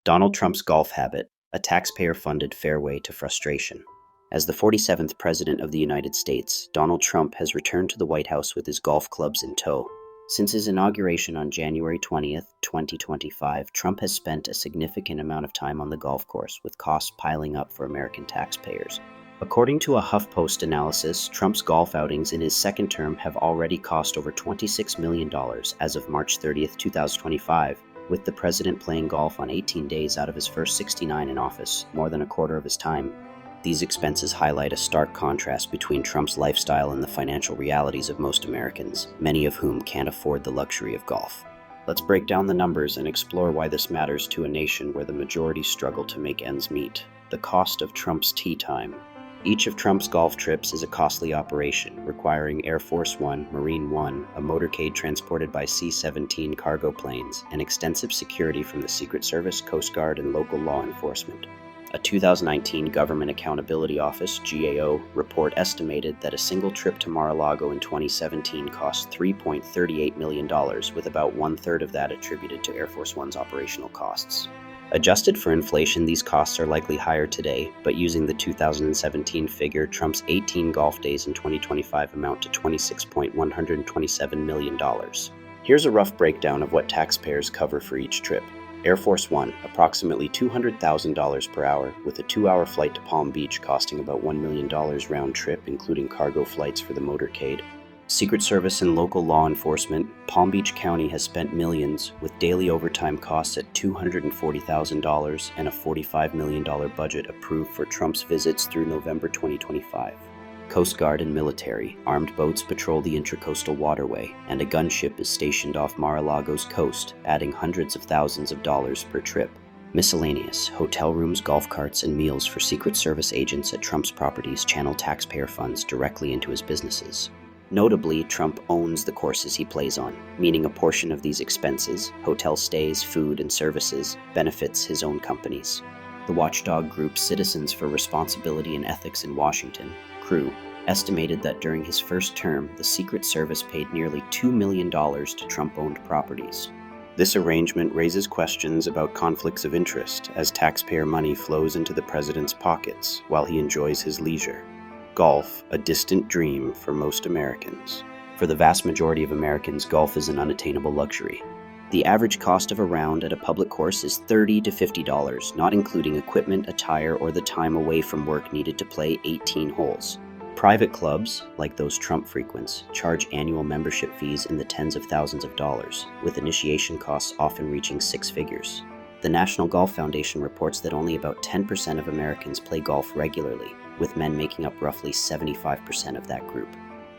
Donald Trump's golf habit, a taxpayer-funded fairway to frustration. As the 47th President of the United States, Donald Trump has returned to the White House with his golf clubs in tow. Since his inauguration on January 20th, 2025, Trump has spent a significant amount of time on the golf course, with costs piling up for American taxpayers. According to a HuffPost analysis, Trump's golf outings in his second term have already cost over $26 million as of March 30th, 2025, with the president playing golf on 18 days out of his first 69 in office, more than a quarter of his time. These expenses highlight a stark contrast between Trump's lifestyle and the financial realities of most Americans, many of whom can't afford the luxury of golf. Let's break down the numbers and explore why this matters to a nation where the majority struggle to make ends meet. The cost of Trump's tee time. Each of Trump's golf trips is a costly operation, requiring Air Force One, Marine One, a motorcade transported by C-17 cargo planes, and extensive security from the Secret Service, Coast Guard, and local law enforcement. A 2019 Government Accountability Office (GAO) report estimated that a single trip to Mar-a-Lago in 2017 cost $3.38 million, with about one-third of that attributed to Air Force One's operational costs. Adjusted for inflation, these costs are likely higher today, but using the 2017 figure, Trump's 18 golf days in 2025 amount to $26.127 million. Here's a rough breakdown of what taxpayers cover for each trip. Air Force One, approximately $200,000 per hour, with a 2-hour flight to Palm Beach costing about $1 million round trip, including cargo flights for the motorcade. Secret Service and local law enforcement. Palm Beach County has spent millions, with daily overtime costs at $240,000 and a $45 million budget approved for Trump's visits through November 2025. Coast Guard and military. Armed boats patrol the Intracoastal Waterway, and a gunship is stationed off Mar-a-Lago's coast, adding hundreds of thousands of dollars per trip. Miscellaneous. Hotel rooms, golf carts, and meals for Secret Service agents at Trump's properties channel taxpayer funds directly into his businesses. Notably, Trump owns the courses he plays on, meaning a portion of these expenses, hotel stays, food, and services, benefits his own companies. The watchdog group Citizens for Responsibility and Ethics in Washington, CREW, estimated that during his first term, the Secret Service paid nearly $2 million to Trump-owned properties. This arrangement raises questions about conflicts of interest as taxpayer money flows into the president's pockets while he enjoys his leisure. Golf, a distant dream for most Americans. For the vast majority of Americans, golf is an unattainable luxury. The average cost of a round at a public course is $30 to $50, not including equipment, attire, or the time away from work needed to play 18 holes. Private clubs, like those Trump frequents, charge annual membership fees in the tens of thousands of dollars, with initiation costs often reaching six figures. The National Golf Foundation reports that only about 10% of Americans play golf regularly, with men making up roughly 75% of that group.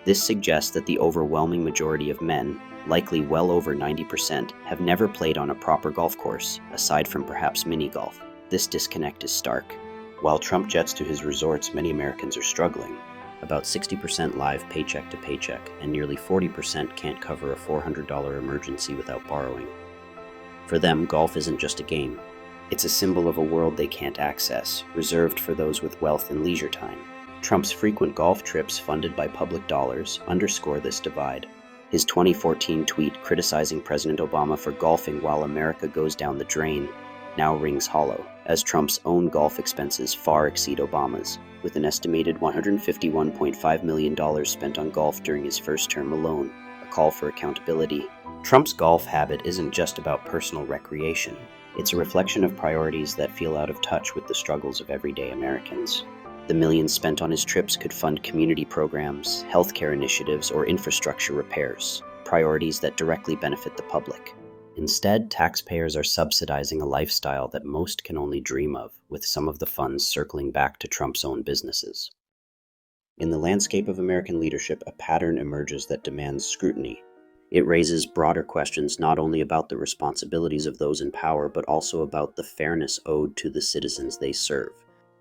This suggests that the overwhelming majority of men, likely well over 90%, have never played on a proper golf course, aside from perhaps mini-golf. This disconnect is stark. While Trump jets to his resorts, many Americans are struggling. About 60% live paycheck to paycheck, and nearly 40% can't cover a $400 emergency without borrowing. For them, golf isn't just a game. It's a symbol of a world they can't access, reserved for those with wealth and leisure time. Trump's frequent golf trips funded by public dollars underscore this divide. His 2014 tweet criticizing President Obama for golfing while America goes down the drain now rings hollow, as Trump's own golf expenses far exceed Obama's, with an estimated $151.5 million spent on golf during his first term alone, a call for accountability. Trump's golf habit isn't just about personal recreation. It's a reflection of priorities that feel out of touch with the struggles of everyday Americans. The millions spent on his trips could fund community programs, healthcare initiatives, or infrastructure repairs, priorities that directly benefit the public. Instead, taxpayers are subsidizing a lifestyle that most can only dream of, with some of the funds circling back to Trump's own businesses. In the landscape of American leadership, a pattern emerges that demands scrutiny. It raises broader questions not only about the responsibilities of those in power, but also about the fairness owed to the citizens they serve.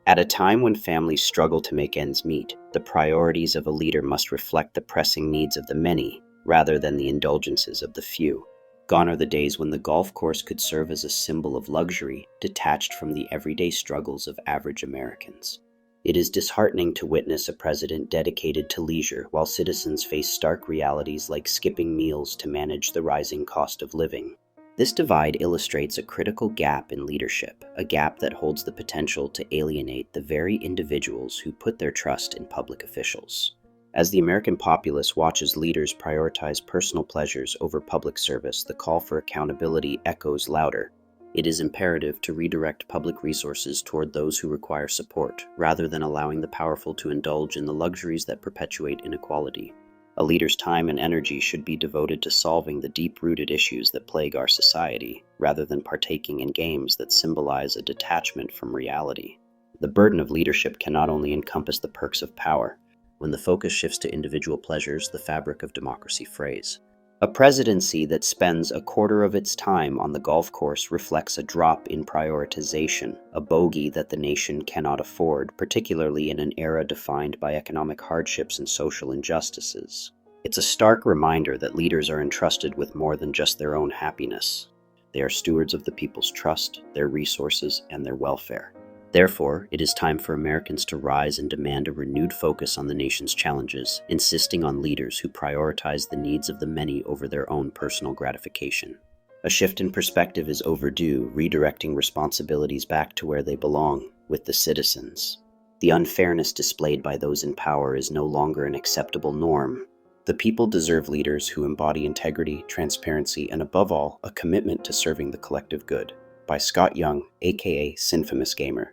At a time when families struggle to make ends meet, the priorities of a leader must reflect the pressing needs of the many, rather than the indulgences of the few. Gone are the days when the golf course could serve as a symbol of luxury, detached from the everyday struggles of average Americans. It is disheartening to witness a president dedicated to leisure while citizens face stark realities like skipping meals to manage the rising cost of living. This divide illustrates a critical gap in leadership, a gap that holds the potential to alienate the very individuals who put their trust in public officials. As the American populace watches leaders prioritize personal pleasures over public service, the call for accountability echoes louder. It is imperative to redirect public resources toward those who require support, rather than allowing the powerful to indulge in the luxuries that perpetuate inequality. A leader's time and energy should be devoted to solving the deep-rooted issues that plague our society, rather than partaking in games that symbolize a detachment from reality. The burden of leadership can not only encompass the perks of power. When the focus shifts to individual pleasures, the fabric of democracy frays. A presidency that spends a quarter of its time on the golf course reflects a drop in prioritization, a bogey that the nation cannot afford, particularly in an era defined by economic hardships and social injustices. It's a stark reminder that leaders are entrusted with more than just their own happiness. They are stewards of the people's trust, their resources, and their welfare. Therefore, it is time for Americans to rise and demand a renewed focus on the nation's challenges, insisting on leaders who prioritize the needs of the many over their own personal gratification. A shift in perspective is overdue, redirecting responsibilities back to where they belong, with the citizens. The unfairness displayed by those in power is no longer an acceptable norm. The people deserve leaders who embody integrity, transparency, and above all, a commitment to serving the collective good. By Scott Young, aka Sinfamous Gamer.